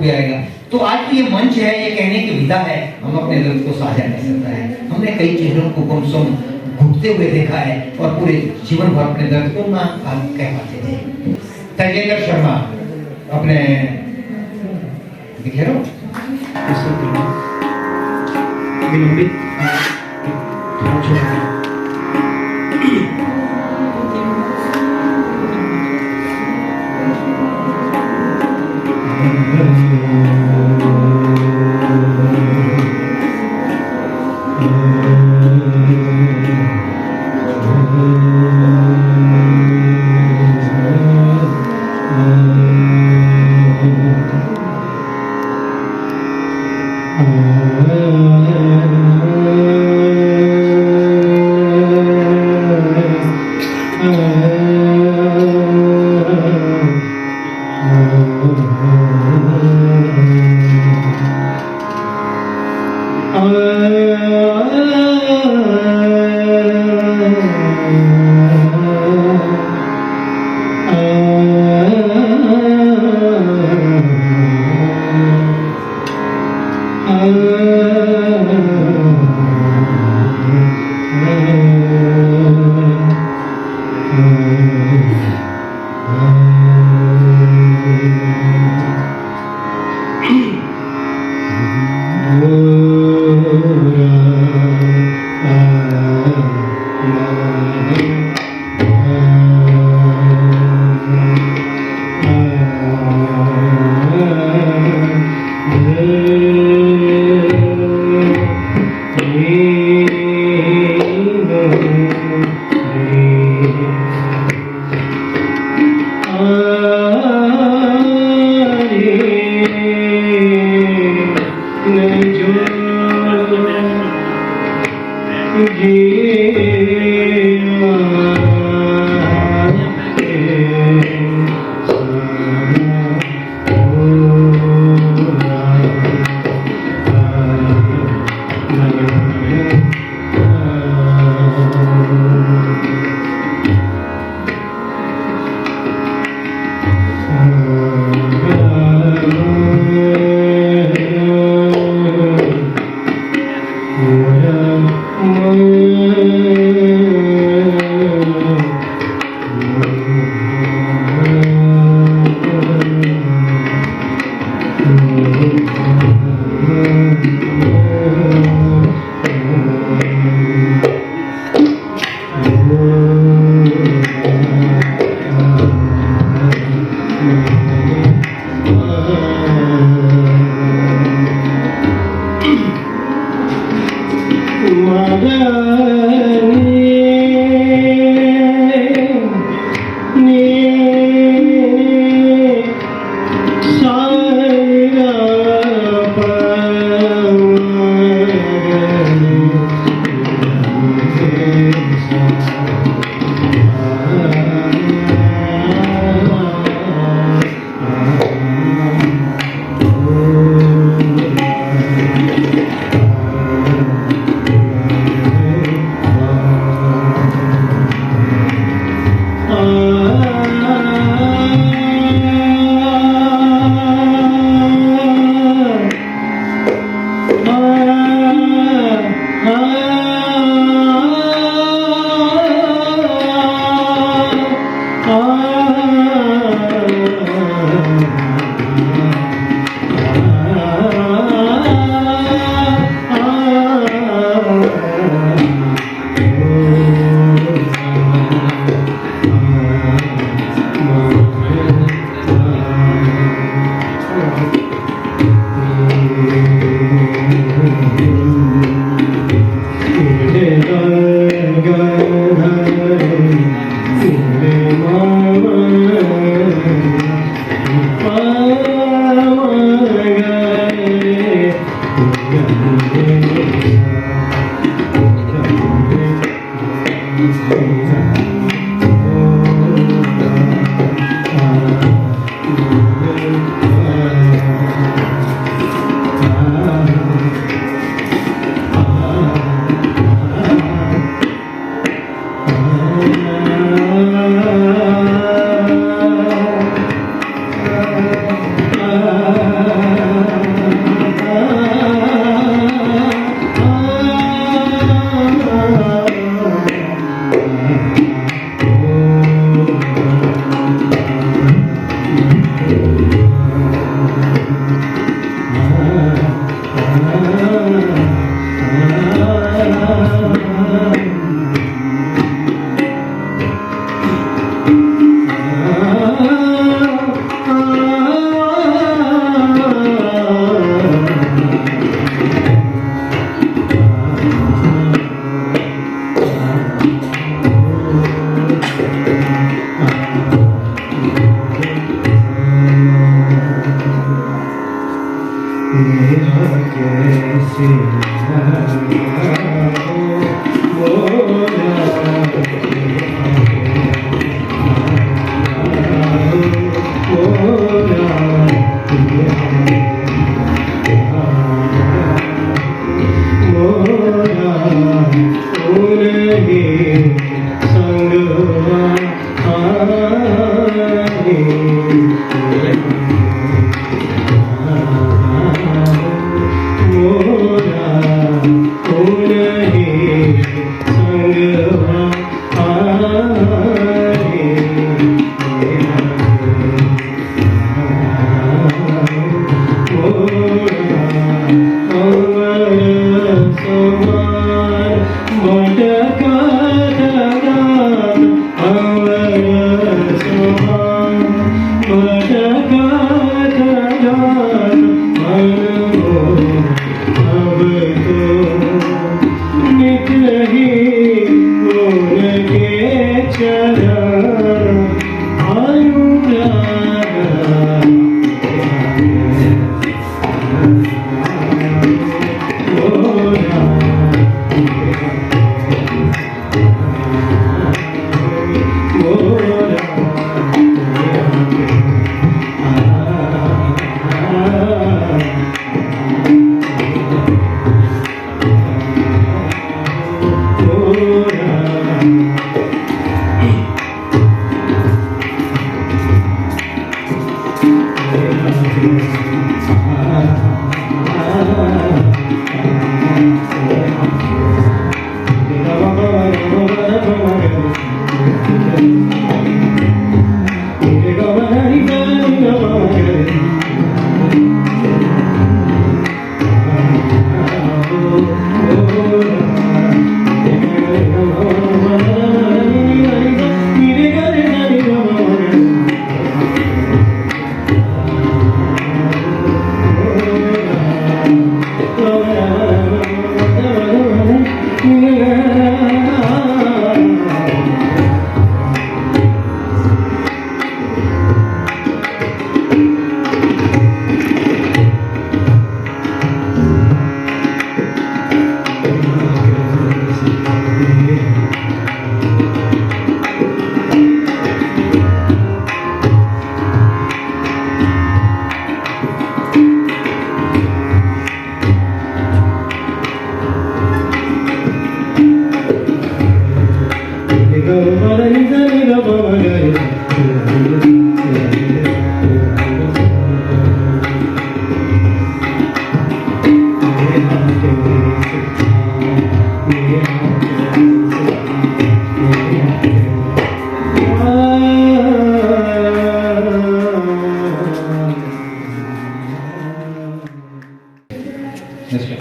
भी आएगा। तो आज तो ये मंच है, ये कहने की विधा है, हम अपने दर्द को साझा कर सकता है। हमने कई चेहरों को कम से कम घुटते हुए देखा है और पूरे जीवन भर अपने दर्द को ना कह पाते थे। तजेंद्र शर्मा अपने दिखे रहो विलंबित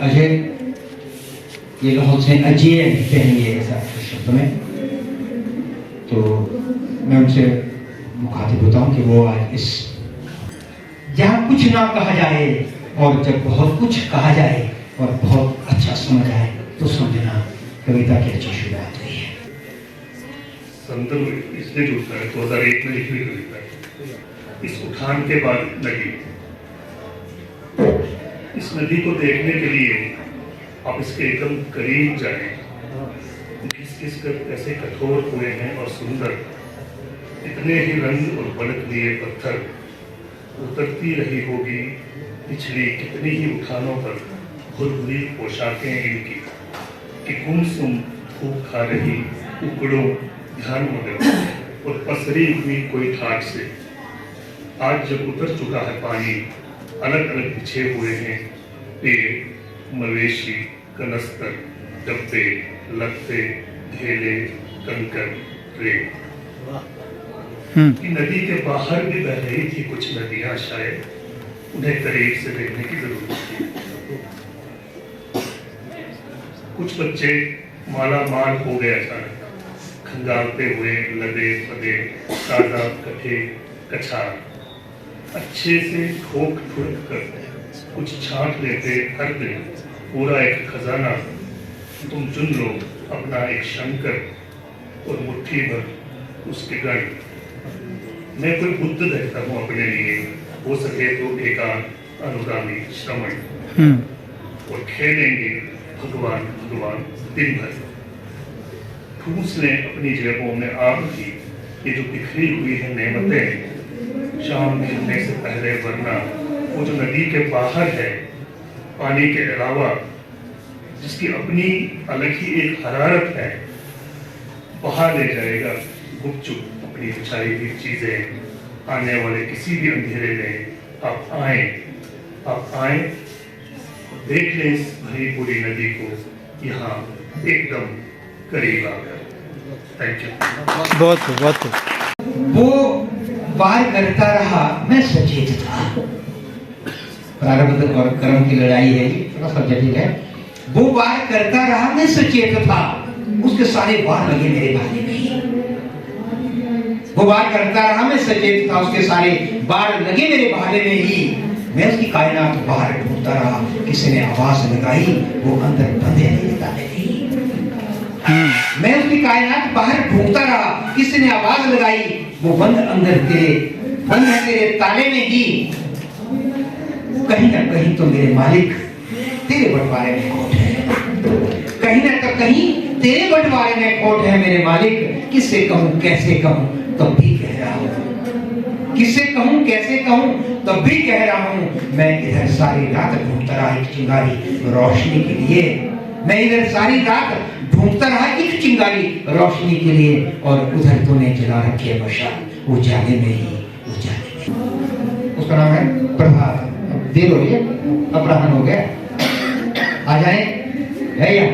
अजय, ये लोग से अजय कहेंगे ऐसा शब्द में, तो मैं उनसे मुखातिब होता हूँ कि वो आज इस जहाँ कुछ ना कहा जाए और जब बहुत कुछ कहा जाए और बहुत अच्छा समझ आए तो समझना कविता की अच्छी शुरुआत हुई है। संदर्भ इसलिए जुड़ता है 2001 में लिखी कविता है। इस उठान के बाद नदी, इस नदी को देखने के लिए आप इसके एकदम करीब जाएं। घिस घिस कर कैसे कठोर हुए हैं और सुंदर, इतने ही रंग और पलक लिए पत्थर, उतरती रही होगी पिछली कितनी ही उठानों पर खुरदुरी पोशाकें इनकी, कि गुमसुम धूप खा रही उकड़ों ध्यान मगर और पसरी हुई कोई ठाट से। आज जब उतर चुका है पानी, अलग अलग बिछे हुए हैं पेड़, मवेशी, कनस्तर, डब्बे, लत्ते, ढेले, कंकर, रेत। कि नदी के बाहर भी बह रही थी कुछ नदियां, शायद उन्हें करीब से देखने की जरूरत थी। कुछ बच्चे माला माल हो गए अचानक, खंगालते हुए लदे फदे ताजा कटे कछार, अच्छे से ठोक ठुड़क कर कुछ छांट लेते हर दिन पूरा एक खजाना। तुम चुन लो अपना एक शंकर और मुट्ठी भर उसके गण। मैं कोई बुद्ध देखता हूँ अपने लिए, हो सके तो एकांत अनुगामी श्रवण, और खेलेंगे भगवान भगवान दिन भर। ठूस लें अपनी जेबों में आग की ये जो बिखरी हुई है नेमतें, शाम ढलने से पहले, वरना वो जो नदी के बाहर है पानी के अलावा, जिसकी अपनी अलग ही एक हरारत है, बहा ले जाएगा गुपचुप अपनी बिछाई हुई चीजें। आने वाले किसी भी अंधेरे में आप आए, देख लें इस भरी पूरी नदी को यहाँ एकदम करीब आकर। Thank you. बहुत वो वार करता रहा, मैं सचेत था। प्रारब्ध और कर्म की लड़ाई है, ये थोड़ा सा जटिल है। वो वार करता रहा, मैं सचेत था, उसके सारे वार लगे मेरे भाले में ही। वो वार करता रहा, मैं सचेत था, उसके सारे वार लगे मेरे भाले में ही। मैं उसकी कायनात बाहर ढूंढता रहा, किसी ने आवाज लगाई, वो अंदर बंधे नहीं ताले नहीं। मैं उसकी कायनात बाहर ढूंढता रहा, किसी ने आवाज लगाई, वो बंद अंदर तेरे, बंद है तेरे ताले में ही, कहीं ना कहीं तो मेरे मालिक तेरे बंटवारे में खोट है, कहीं ना कहीं तेरे बंटवारे में खोट है मेरे मालिक। किससे कहूं कैसे कहूं तब भी कह रहा हूं, किससे कहूं कैसे कहूं तब भी कह रहा हूं। मैं इधर सारी रात ढूंढता रहा एक चिंगारी रोशनी के लिए, मैं इधर सारी रात ढूंढता रहा एक चिंगारी रोशनी के लिए, और उधर तूने जला रखी है मशाल उजाले में ही, उजाले में। उसका नाम है प्रभात। देर हो रही है, अपराह्न हो गया, आ जाए है या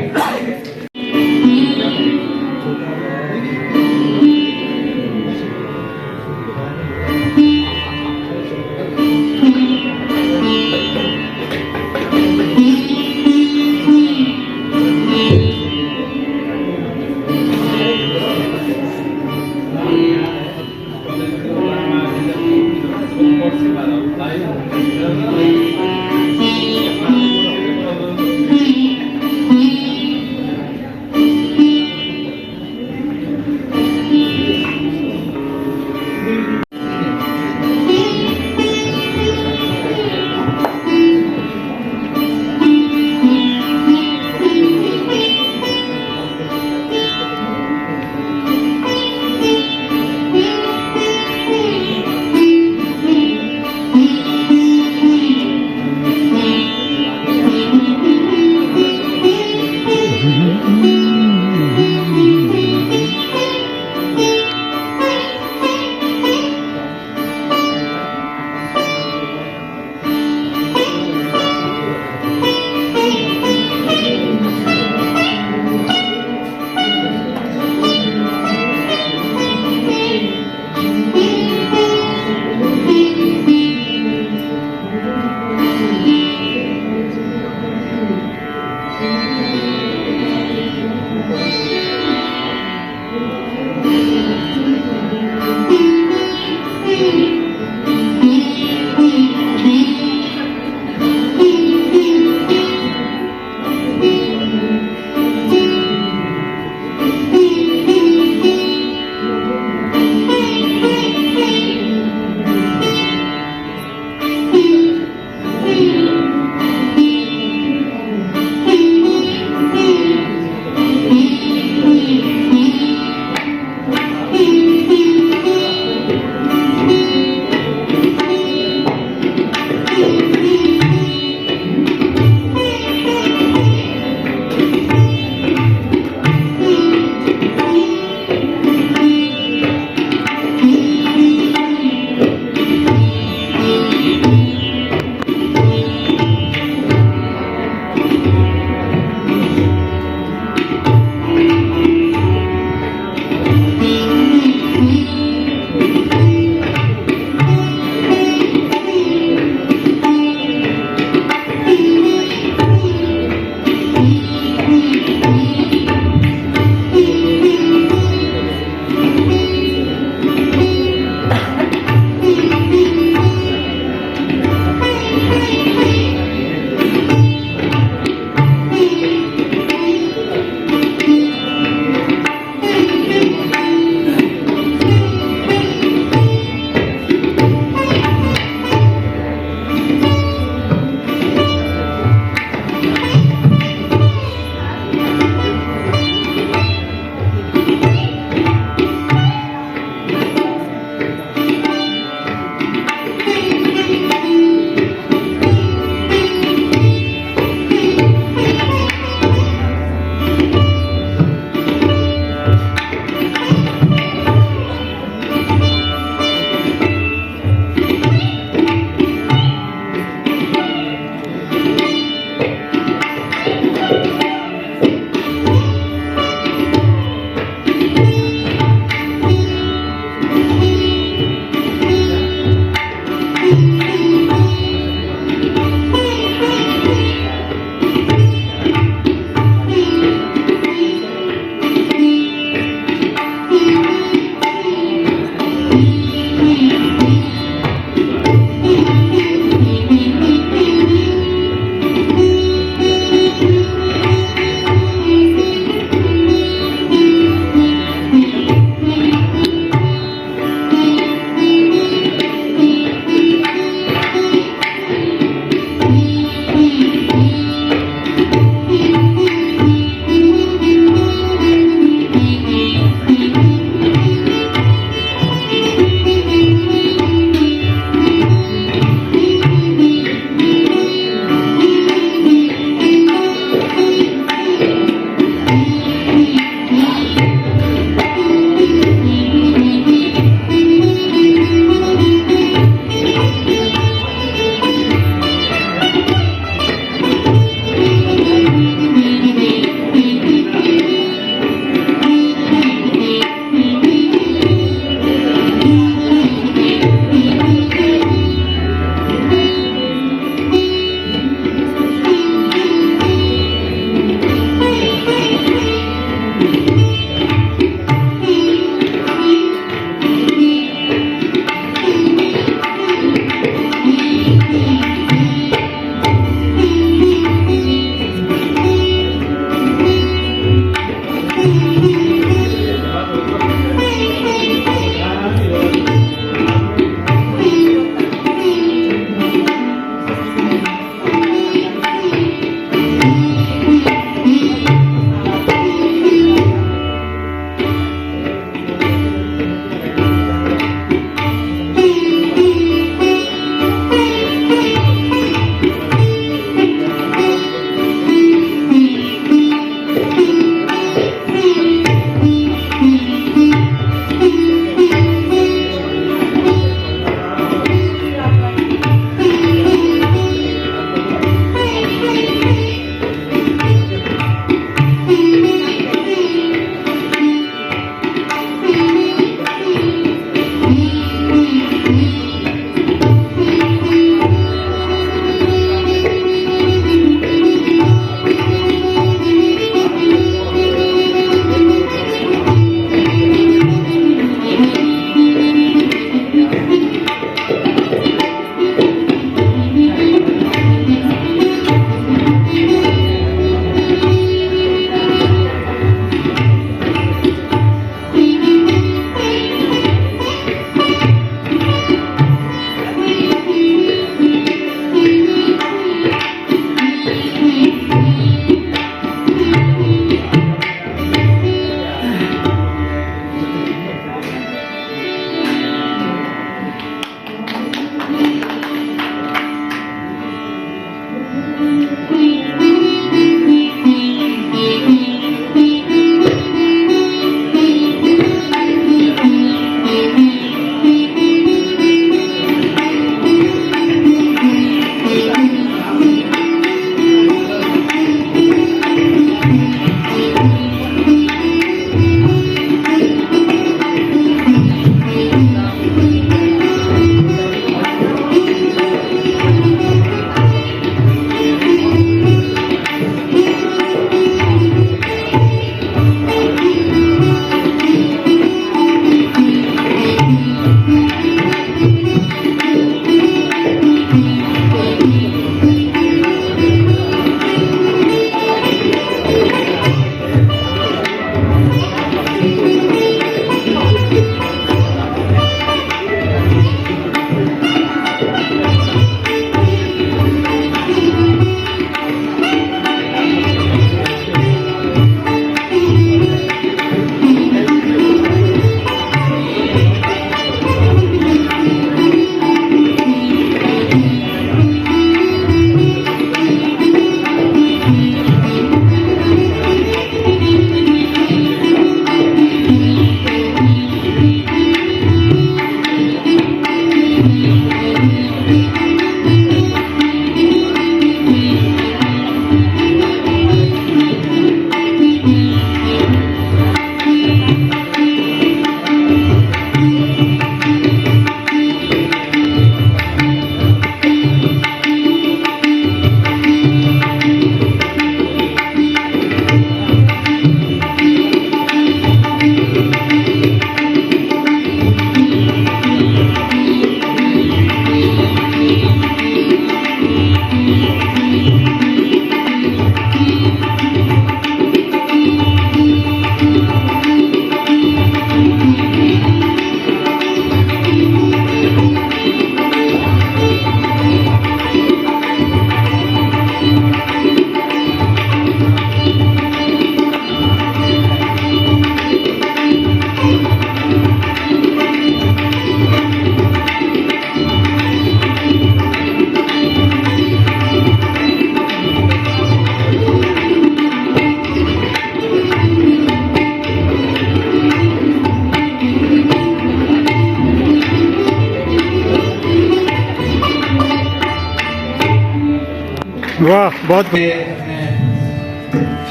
वाह बहुत मैं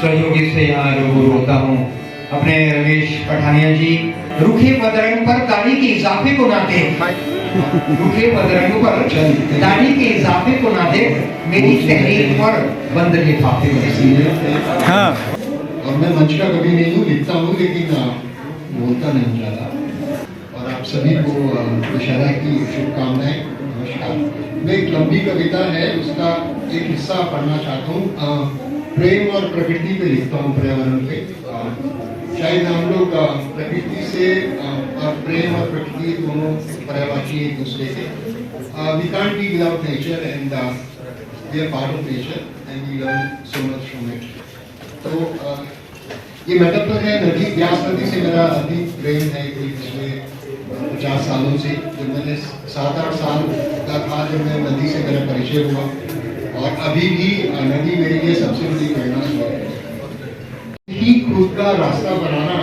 सहयोगी से यहाँ रूबरू होता हूँ अपने रमेश पठानिया जी। रूखे बदरंग पर दाढ़ी के इजाफे को ना दे, रूखे बदरंग पर दाढ़ी के इजाफे को ना दे, मेरी तहरीर पर बंद लिफाफे को। हाँ और मैं मंच का कभी नहीं हूँ, लिखता हूँ लेकिन बोलता नहीं ज़्यादा। और आप सभी को दशहरा की शुभकामनाएं। नमस्कार। मैं एक लंबी कविता है, उसका एक हिस्सा पढ़ना चाहता हूँ। प्रेम और प्रकृति पे लिखता हूँ, पर्यावरण पे। शायद हम लोग प्रकृति से और प्रेम और प्रकृति दोनों पर्यावाची एक दूसरे के। We can't be without nature and we are part of nature and we learn so much from it. तो ये मेटाफर है नदी, व्यास नदी से मेरा अति प्रेम है पिछले 50 सालों से। जब मैंने 7-8 साल का था जब मैं नदी से मेरा परिचय हुआ, और अभी भी नदी मेरे लिए सबसे बड़ी प्रेरणा स्रोत है। ही खुद का रास्ता बनाना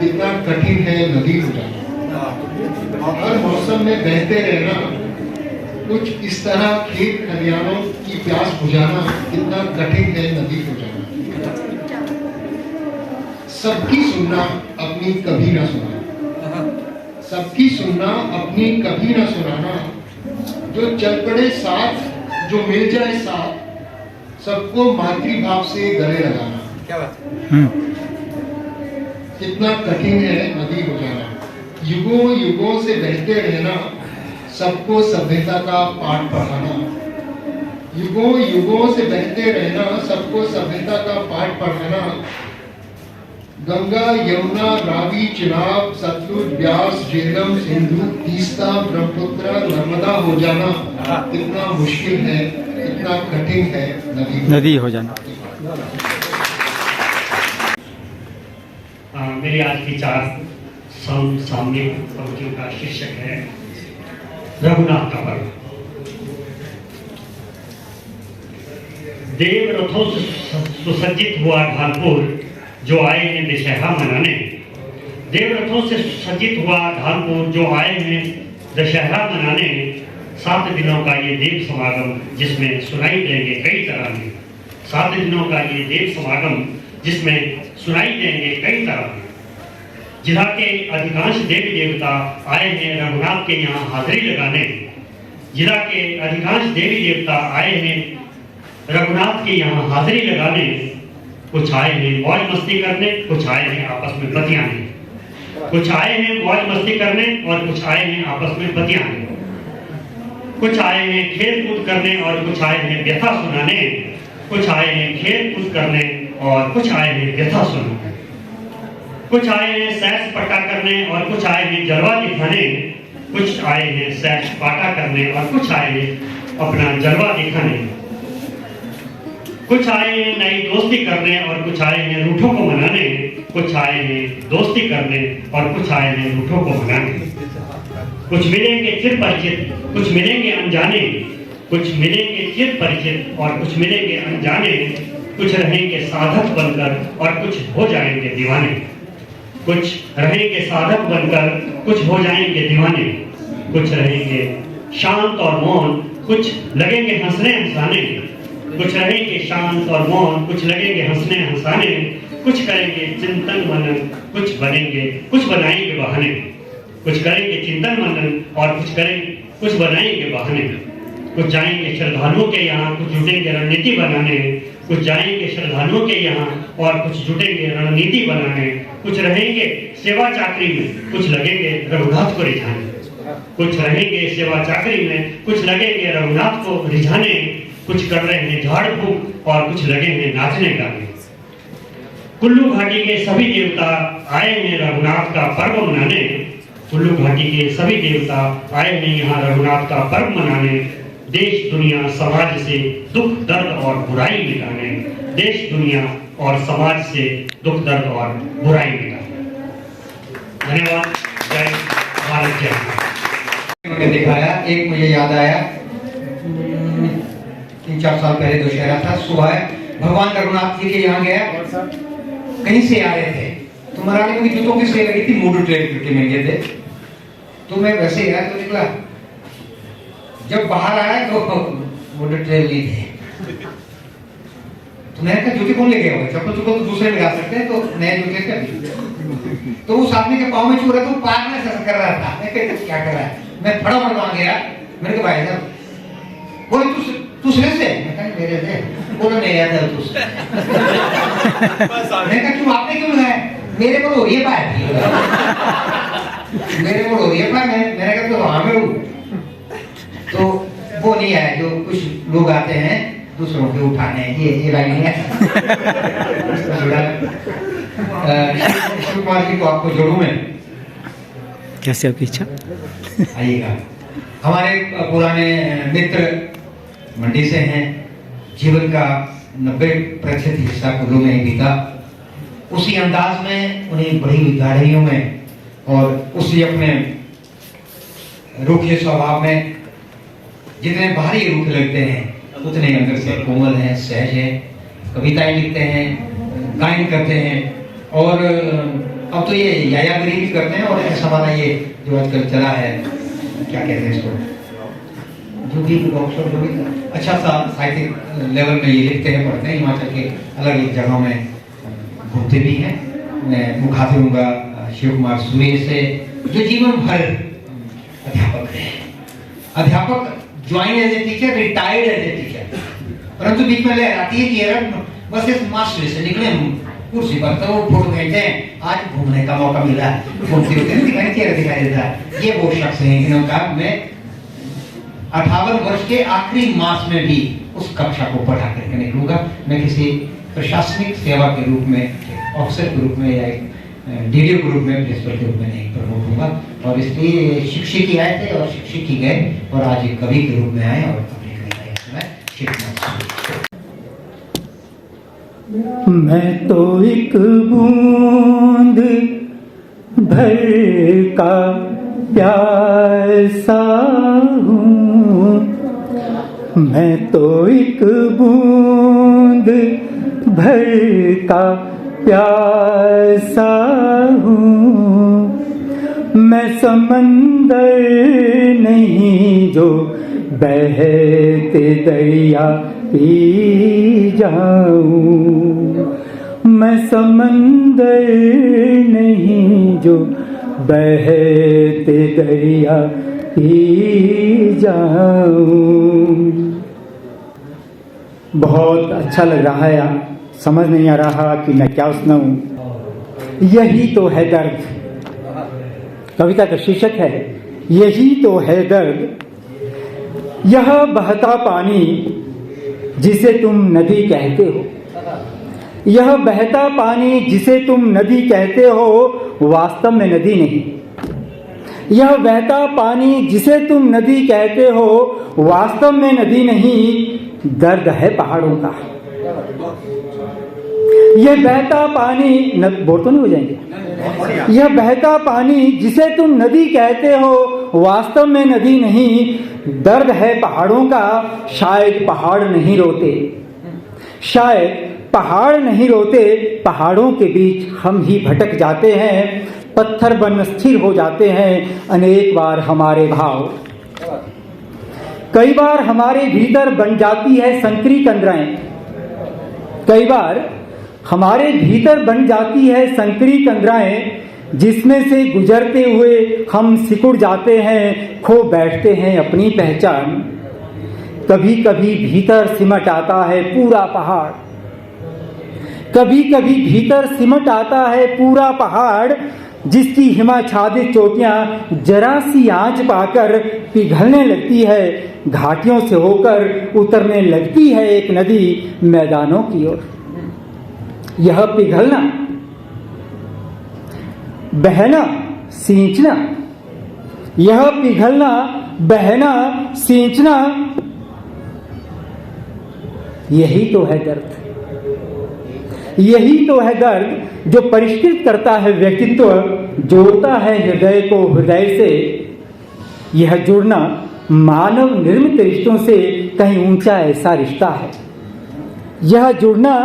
कितना कठिन है नदी हो जाना, और हर मौसम में बहते रहना, कुछ इस तरह खेत खलिहानों की प्यास बुझाना कितना कठिन है नदी हो जाना। सबकी सुनना अपनी कभी ना सुनाना, सबकी सुनना अपनी कभी ना सुनाना, जो चल पड़े साथ, जो मिल जाए साथ, सबको मातृभाव से गले लगाना। क्या बात है? कितना कठिन है नदी हो जाना। युगों युगों से बहते रहना, सबको सभ्यता का पाठ पढ़ाना। युगों युगों से बहते रहना, सबको सभ्यता का पाठ पढ़ाना। गंगा यमुना रावी चिनाब सतलुज व्यास झेलम सिंधु तीस्ता ब्रह्मपुत्र नर्मदा हो जाना कितना मुश्किल है, कितना कठिन है नदी हो जाना। मेरी आज की 4 सामने पंक्तियों का शीर्षक है रघुनाथ का पर्व। देव रथों से सुसज्जित हुआ ढालपुर जो आए हैं दशहरा मनाने। देव रथों से सज्जित हुआ ढालपुर जो आए हैं दशहरा मनाने। 7 दिनों का ये देव समागम जिसमें सुनाई देंगे कई तराने। 7 दिनों का ये देव समागम जिसमें सुनाई देंगे कई तराने। जिला के अधिकांश देवी देवता आए हैं रघुनाथ के यहाँ हाजिरी लगाने। जिला के अधिकांश देवी देवता आए हैं रघुनाथ के यहाँ हाजिरी लगाने। कुछ आए हैं मौज मस्ती करने, कुछ आए हैं आपस में बतियाने। कुछ आए हैं मौज मस्ती करने और कुछ आए हैं आपस में बतियाने। कुछ आए हैं खेल कूद करने और कुछ आए हैं व्यथा सुनाने। कुछ आए हैं खेल कूद करने और कुछ आए हैं व्यथा सुनाने। कुछ आए हैं सैर सपाटा करने और कुछ आए हैं जलवा दिखाने। कुछ आए हैं सैर सपाटा करने और कुछ आए हैं अपना जलवा दिखाने। कुछ आए हैं नई दोस्ती करने और कुछ आए हैं रूठों को मनाने। कुछ आए हैं दोस्ती करने और कुछ आए हैं रूठों को मनाने। कुछ मिलेंगे चिर परिचित, कुछ मिलेंगे अनजाने। कुछ मिलेंगे चिर परिचित और कुछ मिलेंगे अनजाने। कुछ रहेंगे साधक बनकर और कुछ हो जाएंगे दीवाने। कुछ रहेंगे साधक बनकर कुछ हो जाएंगे दीवाने। कुछ रहेंगे शांत और मौन, कुछ लगेंगे हंसने हंसाने। कुछ रहेंगे शांत और मौन, कुछ लगेंगे हंसने हंसाने। कुछ करेंगे चिंतन मनन, कुछ बनाएंगे बहाने। कुछ करेंगे चिंतन मनन और कुछ बनाएंगे बहाने। कुछ जाएंगे श्रद्धालुओं के यहाँ, कुछ जुटेंगे रणनीति बनाने। कुछ जाएंगे श्रद्धालुओं के यहाँ और कुछ जुटेंगे रणनीति बनाने, कुछ रहेंगे सेवा चाकरी में, कुछ लगेंगे रघुनाथ को रिझाने, कुछ रहेंगे सेवा चाकरी में, कुछ लगेंगे रघुनाथ को रिझाने, कुछ कर रहे हैं झाड़ फूक और कुछ लगे हैं नाचने गाने। कुल्लू घाटी के सभी देवता आए हैं रघुनाथ का पर्व मनाने, कुल्लू घाटी के सभी देवता आए हैं यहाँ रघुनाथ का पर्व मनाने, देश दुनिया समाज से दुख दर्द और बुराई मिटाने, देश दुनिया और समाज से दुख दर्द और बुराई मिटाने। धन्यवाद। जय भारत, जय भारत। उन्होंने दिखाया, एक मुझे याद आया, 3-4 साल पहले दशहरा था, सुबह भगवान रघुनाथ जी के यहाँ गया, कहीं से आ रहे थे तो महारानी की जूतों की सेल लगी थी, मूड ट्रेन करके में गए थे, तो मैं वैसे गया तो निकला, जब बाहर आया तो मूड ट्रेन नहीं थे, तो मैंने कहा जूते कौन ले गया होगा, चप्पल चुप्पल तो दूसरे लगा सकते हैं, तो नए जूते कर, तो उस आदमी के पाँव में छू रहा, तो पार में कर रहा था, मैं कहता क्या कर रहा है, मैं फटाफट वहां गया, मैंने कहा भाई साहब बोले दूसरे से, मैं कहा मेरे से, बोला नहीं आता दूसरे मैंने कहा क्यों आपने क्यों लगाया, मेरे को हो रही है पाए मेरे को हो रही है पाए, मैंने कहा तो वहां में हूँ, तो वो नहीं आया, जो कुछ लोग आते हैं दूसरों के उठाने, ये लाइन है शिव कुमार जी को आपको जोड़ू मैं, कैसे आपकी इच्छा। आइएगा। हमारे पुराने मित्र मंडी से हैं, जीवन का 90% हिस्सा कुल्लू में ही बीता, उसी अंदाज में उन्हें बड़ी हुई गाड़ियों में और उसी अपने रूखे स्वभाव में, जितने भारी रूख लगते हैं उतने अंदर से कोमल हैं, सहज हैं, कविताएं लिखते हैं, गायन करते हैं, और अब तो ये यायागिरी भी करते हैं, और ऐसा वाला ये जो आजकल चला है, क्या कहते हैं इसको, जो भी वर्कशॉप जो भी अच्छा सा साहित्यिक लेवल में ये लिखते हैं, पढ़ते हैं, हिमाचल के अलग अलग जगहों में घूमते भी हैं। मैं मुखातिब हूँगा शिव कुमार सूर्य से, जो जीवन भर अध्यापक रहे, अध्यापक join as a teacher, retired as a teacher, परंतु बीच में लहराती है कि यार बस इस मास्टर से निकले कुर्सी पर, तो वो फोटो खींचते हैं, आज घूमने का मौका मिला है, दिखाई चेहरा दिखाई देता है, ये वो शख्स है इनका। मैं 58 वर्ष के आखिरी मास में भी उस कक्षा को पढ़ा करके निकलूंगा। मैं किसी प्रशासनिक सेवा के रूप में, ऑफिसर के रूप में या डीडीओ के रूप में, प्रिंसिपल के रूप में नहीं प्रमोट होगा, और इसलिए शिक्षक ही आए थे और शिक्षक ही गए, और आज एक कवि के रूप में आए और अपनी कविताएं सुनाए। मैं तो एक बूंद भर का प्यासा हूँ, मैं तो एक बूंद भर का प्यासा हूँ, मैं समंदर नहीं जो बहते दरिया पी जाऊं, मैं समंदर नहीं जो बहते दरिया पी जाऊं। बहुत अच्छा लग रहा है, समझ नहीं आ रहा कि मैं क्या सुनाऊं। यही तो है दर्द, कविता का शीर्षक है यही तो है दर्द। यह बहता पानी जिसे तुम नदी कहते हो, यह बहता पानी जिसे तुम नदी कहते हो, वास्तव में नदी नहीं। यह बहता पानी जिसे तुम नदी कहते हो, वास्तव में नदी नहीं, दर्द है पहाड़ों का। यह बहता पानी बोर तो नहीं हो जाएंगे। यह बहता पानी जिसे तुम नदी कहते हो, वास्तव में नदी नहीं, दर्द है पहाड़ों का। शायद पहाड़ नहीं रोते, शायद पहाड़ नहीं रोते, पहाड़ों के बीच हम ही भटक जाते हैं, पत्थर बन स्थिर हो जाते हैं अनेक बार हमारे भाव। कई बार हमारे भीतर बन जाती है संकरी कंदराएं, कई बार हमारे भीतर बन जाती है संकरी कंदराएं, जिसमें से गुजरते हुए हम सिकुड़ जाते हैं, खो बैठते हैं अपनी पहचान। कभी कभी भीतर सिमट आता है पूरा पहाड़, कभी कभी भीतर सिमट आता है पूरा पहाड़, जिसकी हिमाच्छादित चोटियां जरा सी आंच पाकर पिघलने लगती है। घाटियों से होकर उतरने लगती है एक नदी मैदानों की ओर। यह पिघलना, बहना, सींचना, यह पिघलना, बहना, सींचना, यही तो है दर्द। यही तो है दर्द जो परिष्कृत करता है व्यक्तित्व, जोड़ता है हृदय को हृदय से। यह जुड़ना मानव निर्मित रिश्तों से कहीं ऊंचा ऐसा रिश्ता है। यह जुड़ना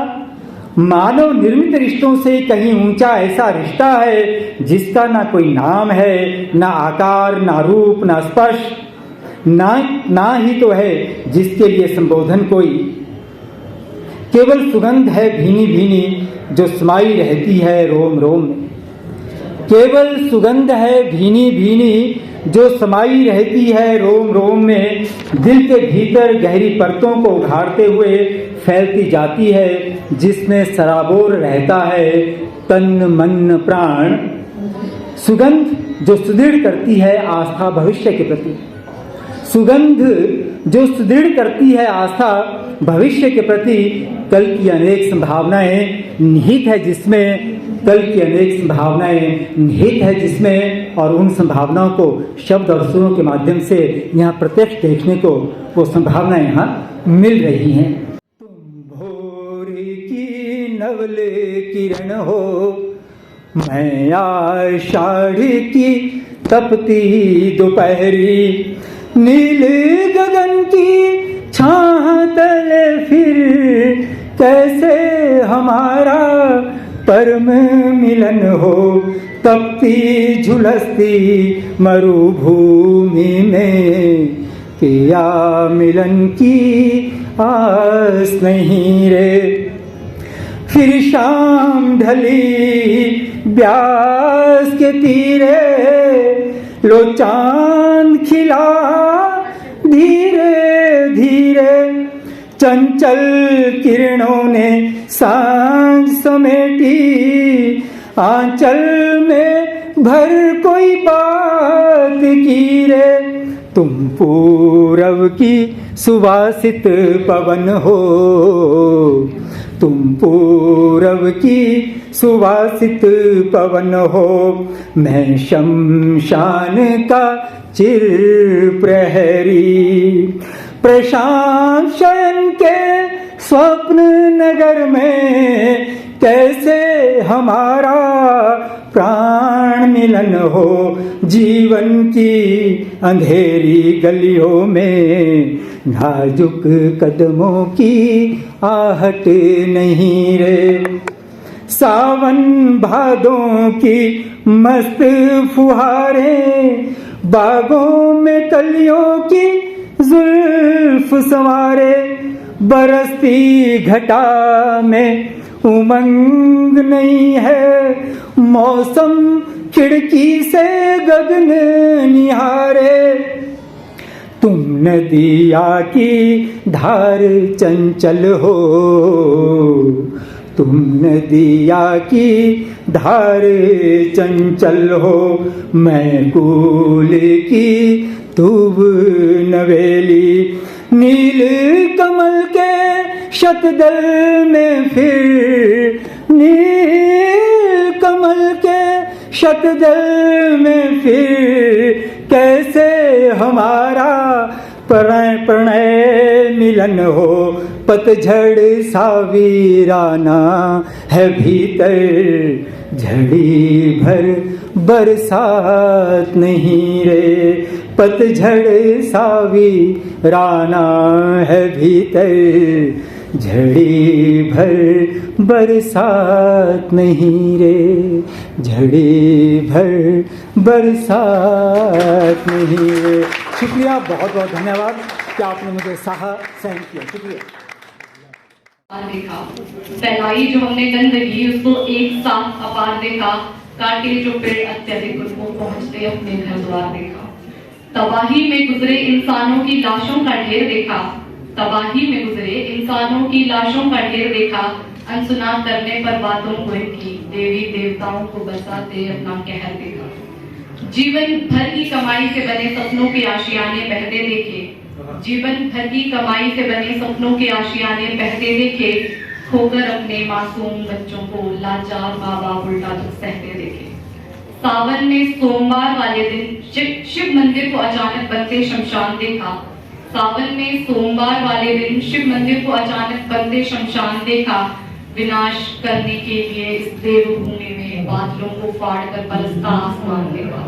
मानव निर्मित रिश्तों से कहीं ऊंचा ऐसा रिश्ता है जिसका ना कोई नाम है, ना आकार, ना रूप, ना स्पर्श, ना ही तो है जिसके लिए संबोधन कोई। केवल सुगंध है भीनी भीनी जो समाई रहती है रोम रोम में। केवल सुगंध है भीनी भीनी जो समाई रहती है रोम रोम में। दिल के भीतर गहरी परतों को उघाड़ते हुए फैलती जाती है, जिसमें सराबोर रहता है तन मन प्राण। सुगंध जो सुदृढ़ करती है आस्था भविष्य के प्रति। सुगंध जो सुदृढ़ करती है आस्था भविष्य के प्रति। कल की अनेक संभावनाएं निहित है जिसमें, कल की अनेक संभावनाएं निहित है जिसमें, और उन संभावनाओं को शब्द और सुरों के माध्यम से यहाँ प्रत्यक्ष देखने को वो संभावनाएं यहाँ मिल रही हैं। तुम भोर की नवल किरण हो, मैं आषाढ़ की तपती दोपहरी, नील गगन की छाह तले फिर कैसे हमारा परम मिलन हो। तपती झुलसती मरुभूमि में किया मिलन की आस नहीं रे। फिर शाम ढली ब्यास के तीरे, लो चांद खिला धीरे धीरे। चंचल किरणों ने सांझ समेटी, आंचल में भर कोई बात की रे। तुम पूरब की सुवासित पवन हो, तुम पूरब की सुवासित पवन हो। मैं शमशान का चिर प्रहरी, प्रशांत शयन के स्वप्न नगर में कैसे हमारा प्राण मिलन हो। जीवन की अंधेरी गलियों में नाजुक कदमों की आहट नहीं रे। सावन भादों की मस्त फुहारें बागों में कलियों की जुल्फ संवारे। बरसती घटा में उमंग नहीं है, मौसम खिड़की से गगन निहारे। तुम नदिया की धार चंचल हो, तुम नदिया की धार चंचल हो। मैं कूल की तुब नवेली, नील कमल के शतदल में फिर, नील कमल के शतदल में फिर कैसे हमारा प्रणय मिलन हो। पतझड़ सा वीराना है भीतर, झड़ी भर बरसात नहीं रे। पतझड़ सा वीराना है भीतर, झड़ी भर बरसात नहीं रे। झड़ी भर बरसात नहीं रे। शुक्रिया, बहुत बहुत धन्यवाद कि आपने मुझे सहन किया। शुक्रिया। देखा फैलाई जो हमने गंदगी उसको एक साथ अपार देखा। काटे जो पेड़ अत्यधिक उनको पहुंचते अपने घर द्वार देखा। तबाही में गुजरे इंसानों की लाशों का ढेर देखा। तबाही में गुजरे इंसानों की लाशों का ढेर देखा। अनसुना करने पर बातों को की, देवी देवताओं को बरसाते अपना कहर देखा। जीवन भर की कमाई से बने सपनों के आशियाने बहते देखे, जीवन भर की कमाई से बने सपनों के आशियाने बहते देखे, खोकर अपने मासूम बच्चों को लाचार माँ बाप उल्टा दुख सहते देखे। सावन में सोमवार वाले दिन शिव मंदिर को अचानक बनते शमशान देखा, सावन में सोमवार वाले दिन शिव मंदिर को अचानक बनते शमशान देखा। विनाश करने के लिए इस देवभूमि में बादलों को फाड़कर बरसता आसमान देखा।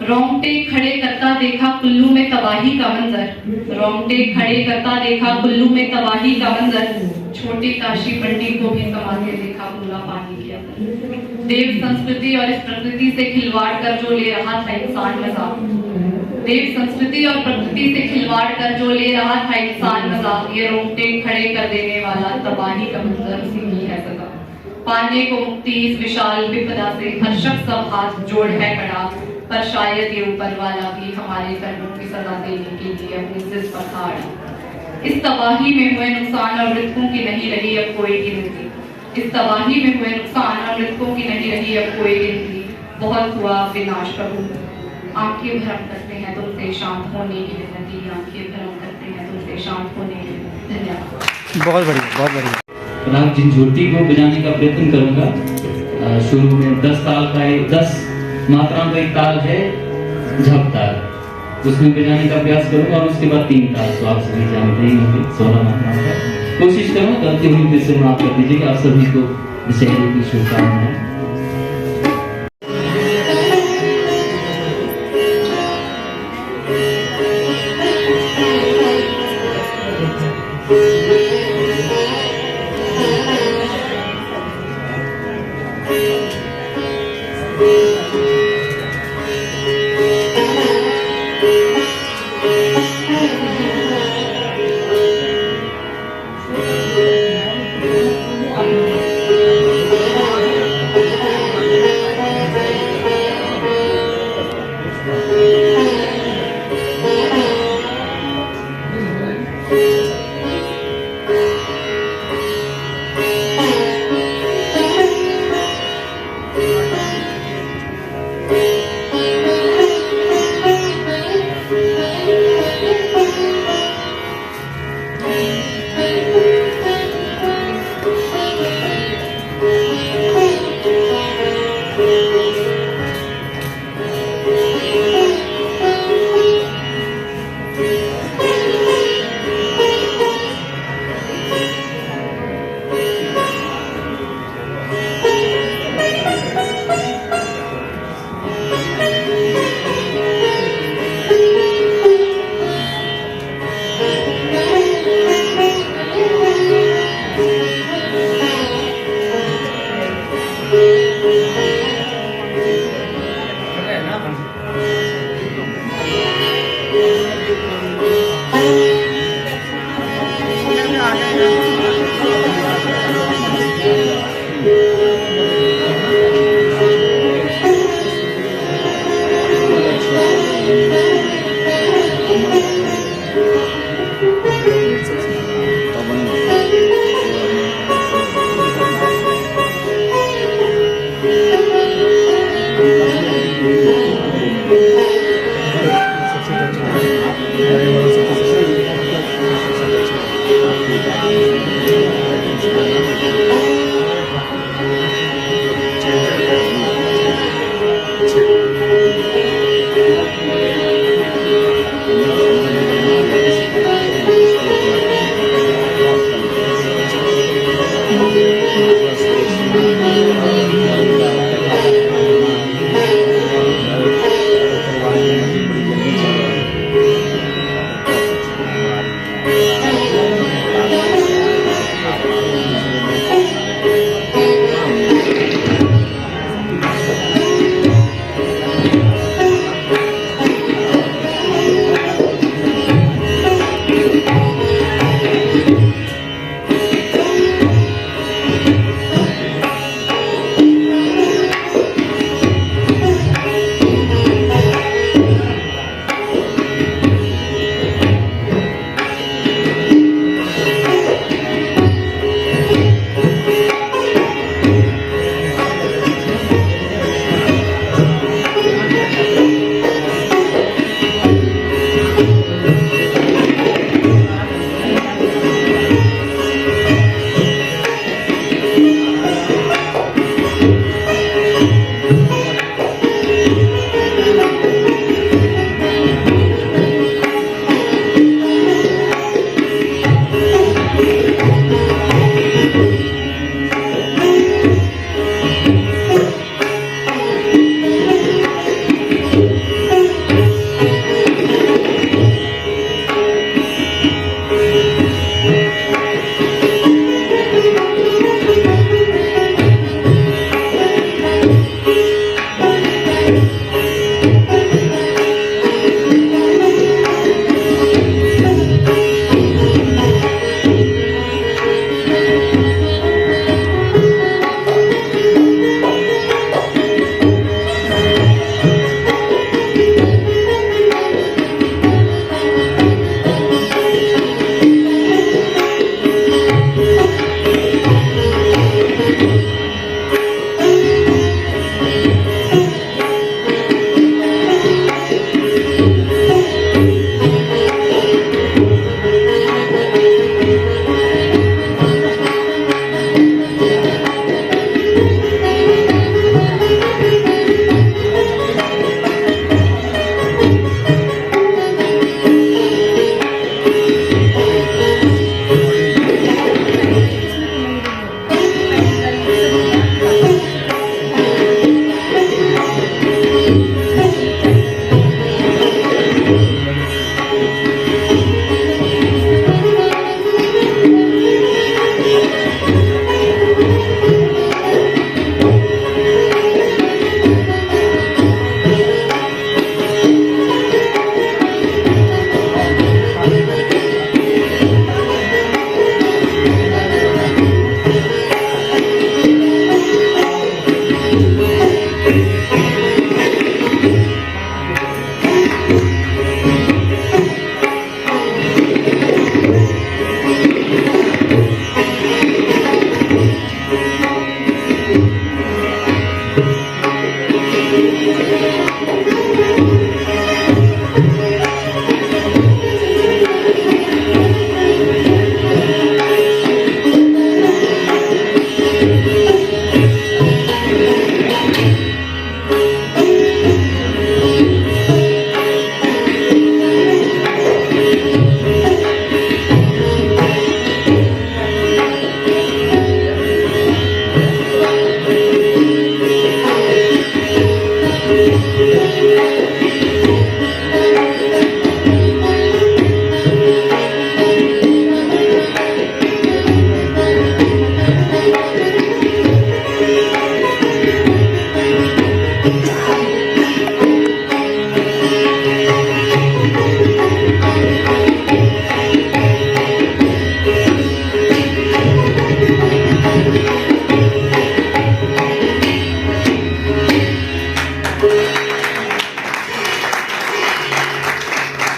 रोंगटे खड़े करता देखा कुल्लू में तबाही का मंजर, रोंगटे खड़े करता देखा कुल्लू में तबाही का मंजर। छोटी काशी मंडी को भी समाते देखा पूरा पानी के अंदर। देव संस्कृति और इस प्रकृति से खिलवाड़ कर जो ले रहा था इंसान मजा, देव संस्कृति और प्रकृति से खिलवाड़ कर जो ले रहा था इंसान मजा, ये रोंगटे खड़े कर देने वाला तबाही का मंजर उसी की है सजा। पाने को मुक्ति इस विशाल विपदा से हर शख्स सब हाथ जोड़ है खड़ा, पर शायद ये ऊपर वाला भी हमारे कर्मों की सजा देने के लिए अपनी जिद पर खड़ा। इस तबाही में हुए नुकसान और मृतकों की नहीं रही अब कोई गिनती, इस तबाही में हुए नुकसान और मृतकों की नहीं रही अब कोई गिनती। बहुत हुआ विनाश प्रभु, आंखें भरम करते हैं तुमसे शांत होने की विनती, आंखें भरम करते हैं तुमसे शांत होने की विनती। धन्यवाद। बहुत बढ़िया, बहुत बढ़िया। राग झिंझोटी को बजाने का प्रयत्न करूंगा। शुरू में 10 ताल का 10 मात्राओं का एक ताल है झप ताल, उसमें बजाने का प्रयास करूंगा और उसके बाद 3 ताल, तो आप सभी जानते ही होंगे 16 मात्राओं का। कोशिश करूँ गलती हुई फिर से माफ कर दीजिएगा। आप सभी को दशहरे की शुभकामनाएं।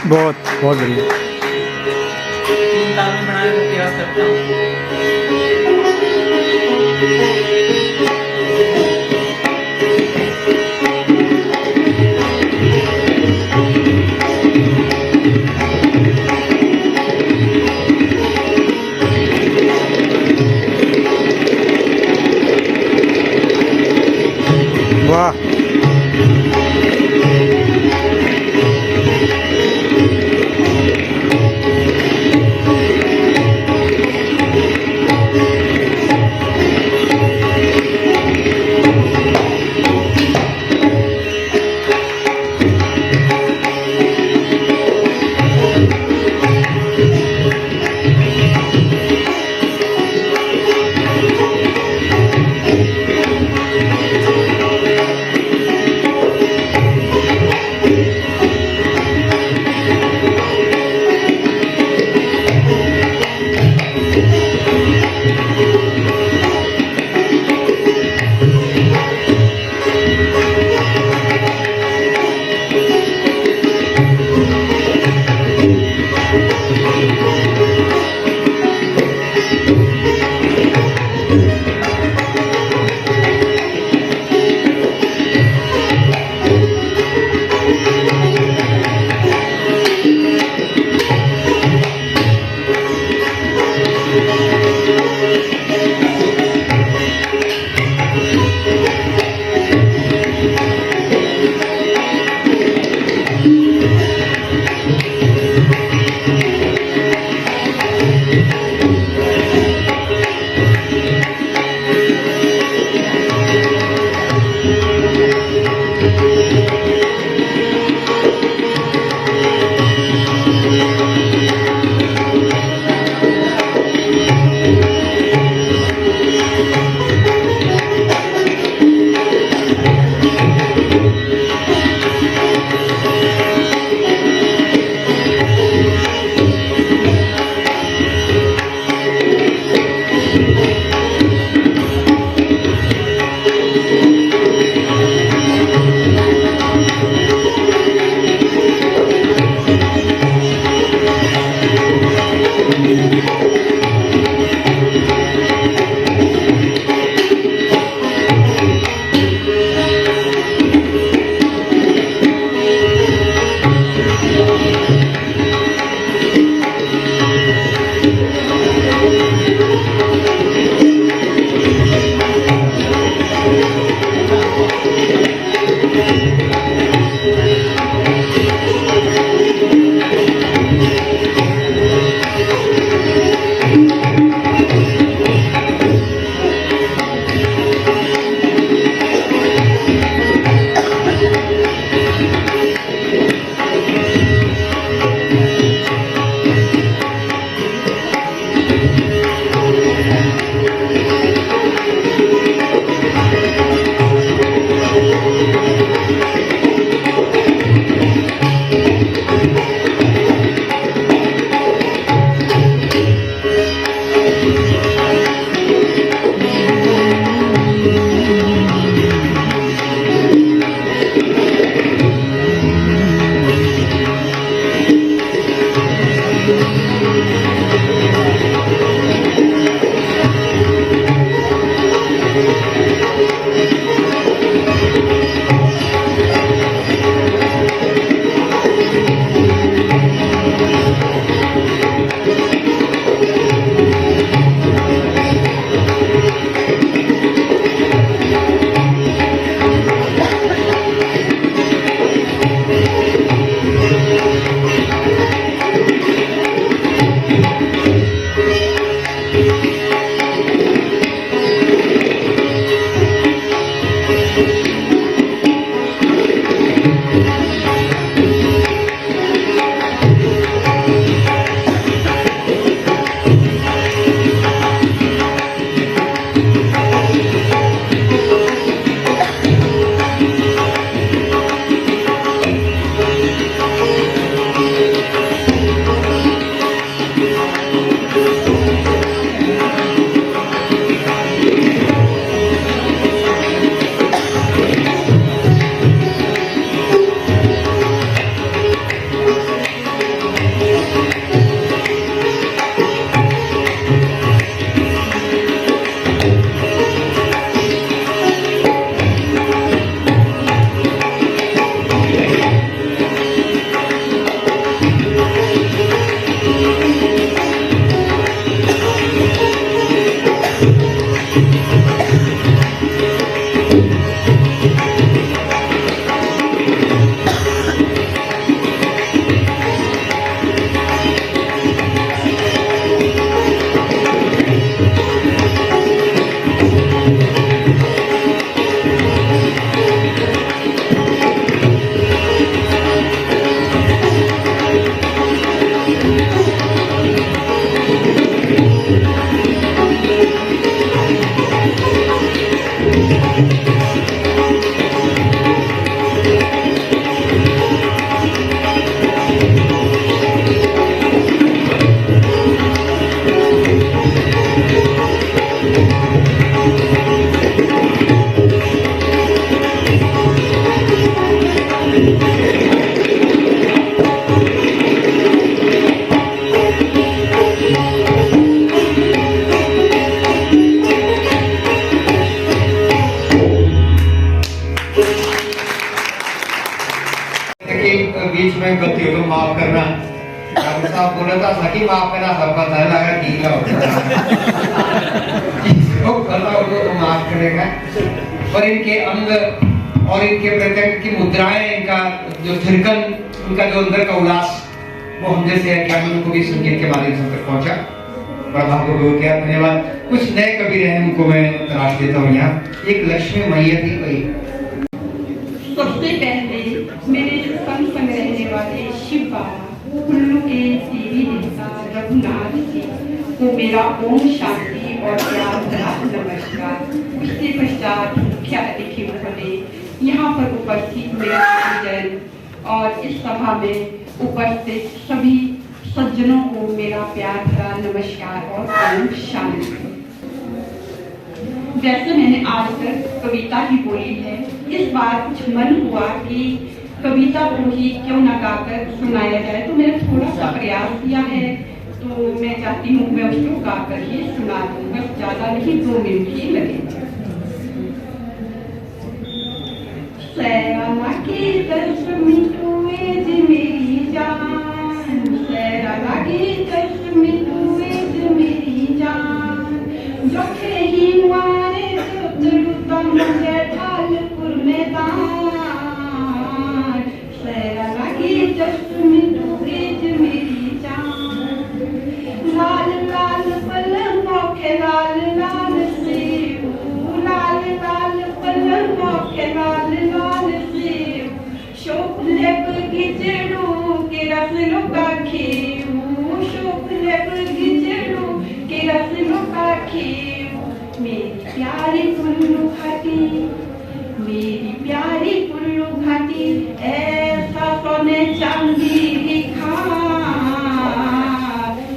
बहुत बहुत बढ़िया। 3 ताल में बनाने का प्रयास करता हूँ। वाह, माफ करना। डॉक्टर साहब बोला था सकी माफ करना, सबका था लगा ठीक है जिसको पता होगा तो माफ करेगा। और इनके अंग और इनके प्रत्यंग की मुद्राएं, इनका जो थिरकन, उनका जो अंदर का उल्लास, वो हम जैसे अज्ञानियों को भी संगीत के माध्यम से तक पहुंचा। बड़ा भाग्य हो गया, धन्यवाद। कुछ नए कवि रहे, उनको मैं तलाश देता हूँ यहाँ। एक लक्ष्मी मैया थी कोई। सबसे पहले मेरे संग संग रहने वाले शिव बाबा, कुल्लू के देवी देवता रघुनाथ जी को मेरा ओम शांति और प्यार भरा नमस्कार। उसके पश्चात मुख्य अतिथि महोदय, यहाँ पर उपस्थित मेरे परिजन और इस सभा में उपस्थित सभी सज्जनों को मेरा प्यार भरा नमस्कार और ओम शांति। वैसे मैंने आज तक कविता ही बोली है, इस बार कुछ मन हुआ कि कविता को ही क्यों न गाकर सुनाया जाए, तो मैंने थोड़ा सा प्रयास किया है। तो मैं चाहती हूँ मैं उसको गाकर ही सुना दूँ, बस ज्यादा नहीं, 2 मिनट ही लगेगा। सैरा की दशमी तुए जी मेरी जान, सैरा की दशमी तुए जी मेरी जान, जो ही मारे तो मुझे ढालपुर मैदान, सैरा की दशमी तुए जी मेरी जान, लाल लाल पलंगों के लाल लाल सेब, लाल लाल पलंगों के लाल लाल सेब, शोभले बगीचड़ू के रसलों का खेऊ, शोभले बगीचड़ू के रसलों का खेऊ, मेरी प्यारी कुल्लू घाटी, मेरी प्यारी कुल्लू घाटी, ऐसा सोने चांदी लिखा,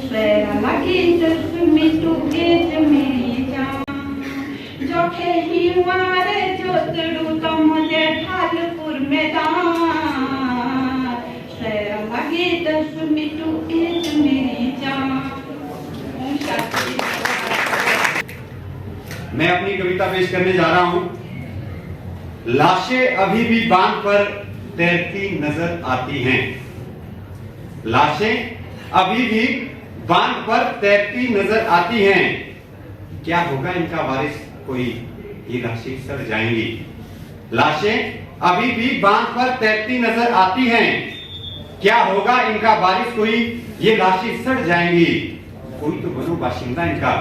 सैरा लगी दशमी तू एज मेरी जान, जो खेही मारे जो तड़ू तो मुझे ढालपुर मैदान, सैरा लगी दशमी तू एज मेरी जान। ओम शांति। मैं अपनी कविता पेश करने जा रहा हूं। लाशें अभी भी बांध पर तैरती नजर आती हैं, लाशें अभी भी बांध पर तैरती नजर आती हैं, क्या होगा इनका वारिस कोई, ये लाशें सड़ जाएंगी। लाशें अभी भी बांध पर तैरती नजर आती हैं, क्या होगा इनका वारिस कोई, ये लाशें सड़ जाएंगी। कोई तो बनो बाशिंदा इनका,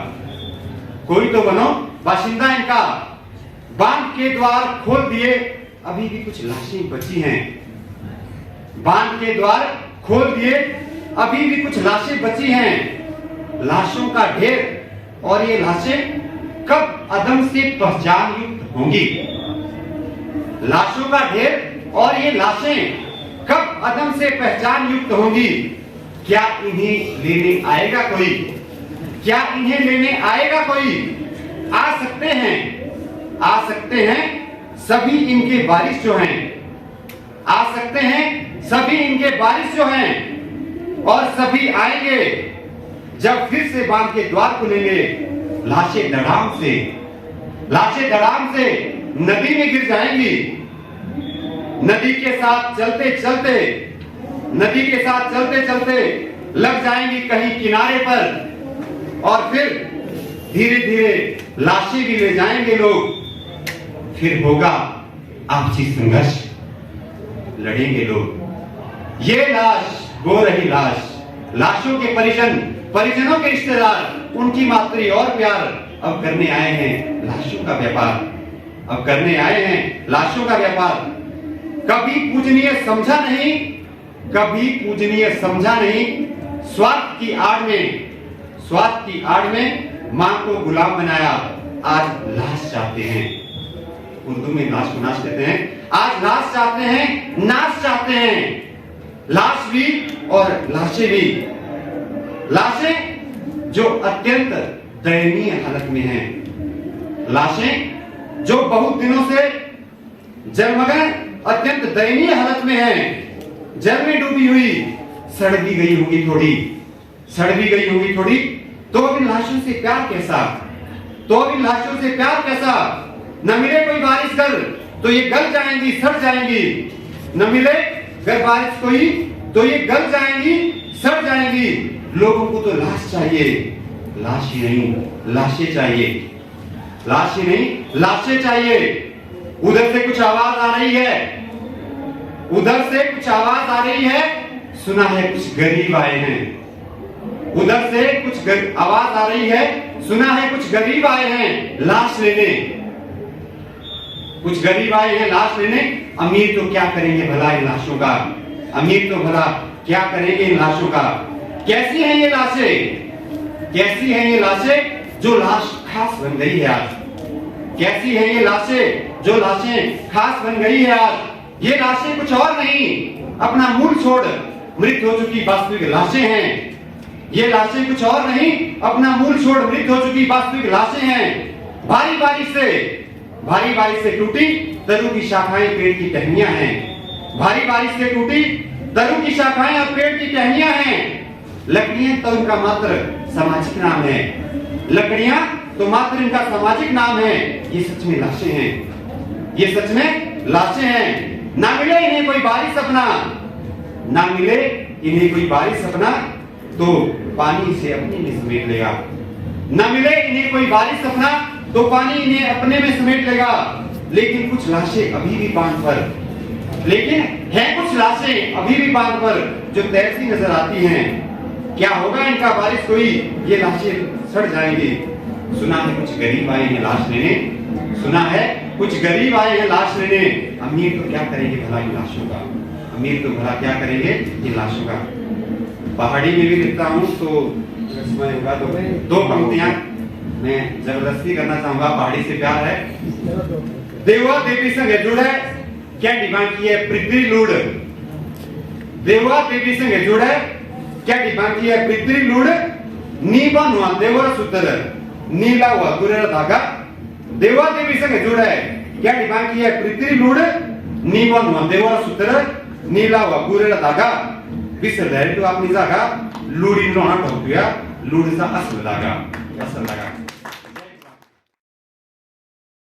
कोई तो बनो बाशिंदा इनका, बांध के द्वार खोल दिए अभी भी कुछ लाशें बची हैं, बांध के द्वार खोल दिए अभी भी कुछ लाशें बची हैं, लाशों का ढेर और ये लाशें कब अदम से पहचान युक्त होंगी, लाशों का ढेर और ये लाशें कब अदम से पहचान युक्त होंगी। क्या इन्हें लेने आएगा कोई, क्या इन्हें लेने आएगा कोई, आ सकते हैं, आ सकते हैं सभी इनके बारिश जो हैं, आ सकते हैं सभी इनके बारिश जो हैं, और सभी आएंगे जब फिर से बांध के द्वार खुलेंगे, लाशें धड़ाम से, लाशें धड़ाम से नदी में गिर जाएंगी, नदी के साथ चलते चलते, नदी के साथ चलते चलते लग जाएंगी कहीं किनारे पर, और फिर धीरे धीरे लाशें भी ले जाएंगे लोग, फिर होगा आपसी संघर्ष, लड़ेंगे लोग। ये लाश, वो रही लाश, लाशों के परिजन, परिजनों के रिश्तेदार, उनकी मातृ और प्यार अब करने आए हैं लाशों का व्यापार, अब करने आए हैं लाशों का व्यापार। कभी पूजनीय समझा नहीं, कभी पूजनीय समझा नहीं, स्वार्थ की आड़ में, स्वार्थ की आड़ में मां को गुलाम बनाया, आज लाश चाहते हैं, उर्दू में लाश को नाश कहते हैं, आज लाश चाहते हैं, नाश चाहते हैं, लाश भी और लाशें भी, लाशें जो अत्यंत दयनीय हालत में हैं, लाशें जो बहुत दिनों से जलमग्न अत्यंत दयनीय हालत में हैं, जल में डूबी हुई, सड़ भी गई होगी थोड़ी, सड़ भी गई होगी थोड़ी, तो अब इन लाशों से प्यार कैसा, तो अब इन लाशों से प्यार कैसा, न मिले कोई बारिश गल तो ये गल जाएंगी, सड़ जाएंगी, न मिले अगर बारिश कोई तो ये गल जाएंगी, सड़ जाएंगी। लोगों को तो लाश चाहिए, लाश ही नहीं लाशें चाहिए, लाश ही नहीं लाशें चाहिए। उधर से कुछ आवाज आ रही है, उधर से कुछ आवाज आ रही है, सुना है कुछ गरीब आए हैं। उधर से कुछ आवाज आ रही है, सुना है कुछ गरीब आए हैं लाश लेने। कुछ गरीब आए हैं लाश लेने। अमीर तो क्या करेंगे भला इन लाशों का, अमीर तो भला क्या करेंगे इन लाशों का। कैसी हैं ये लाशें, कैसी हैं ये लाशें जो लाश खास बन गई है आज। कैसी हैं ये लाशें जो लाशें खास बन गई है आज। ये लाशें कुछ और नहीं, अपना मूल छोड़ मृत हो चुकी वास्तविक लाशें हैं। ये लाशें कुछ और नहीं, अपना मूल छोड़ मृत हो चुकी वास्तविक लाशें हैं। भारी बारिश से टूटी तरु की शाखाएं पेड़ की टहनियां हैं। भारी बारिश से टूटी तरु की शाखाएं और पेड़ की टहनियां हैं। लकड़ियां तो उनका मात्र सामाजिक नाम है, लकड़ियां तो मात्र इनका सामाजिक नाम है। ये सच में लाशें हैं, ये सच में लाशें हैं। ना मिले इन्हें कोई बारिश सपना, ना मिले इन्हें कोई बारिश सपना तो पानी से अपने में समेट लेगा। ना मिले इन्हें कोई बारिश सपना तो पानी इन्हें अपने में समेट लेगा। लेकिन कुछ लाशें अभी भी बांध पर, लेकिन है कुछ लाशें अभी भी बांध पर जो तैरती नजर आती हैं। क्या होगा इनका बारिश कोई, ये लाशें सड़ जाएंगी। सुना है कुछ गरीब आए हैं लाश लेने, सुना है कुछ गरीब आए हैं लाश लेने। अमीर तो क्या करेंगे भला इन लाशों का, अमीर तो भला क्या करेंगे इन लाशों का। पहाड़ी में भी लिखता हूँ तो समय होगा तो दो पंक्तियां मैं जबरदस्ती करना चाहूंगा। पहाड़ी से प्यार है। देवा देवी संग जुड़ है क्या डिमांड की है पृथ्वी लूड़। देवा देवी संग जुड़ है क्या डिमांड की है पृथ्वी लूड़। नीबा नुआ देवर सूत्र नीला हुआ गुरेरा धागा। देवा देवी संग जुड़ है क्या डिमांड की है पृथ्वी लूड़। नीबा नुआ देवर सूत्र नीला हुआ गुरेरा धागा। विसर तो आपनी जागा लूड़ी रोना ठोकूया लूड़ सा असल धागा, असल धागा।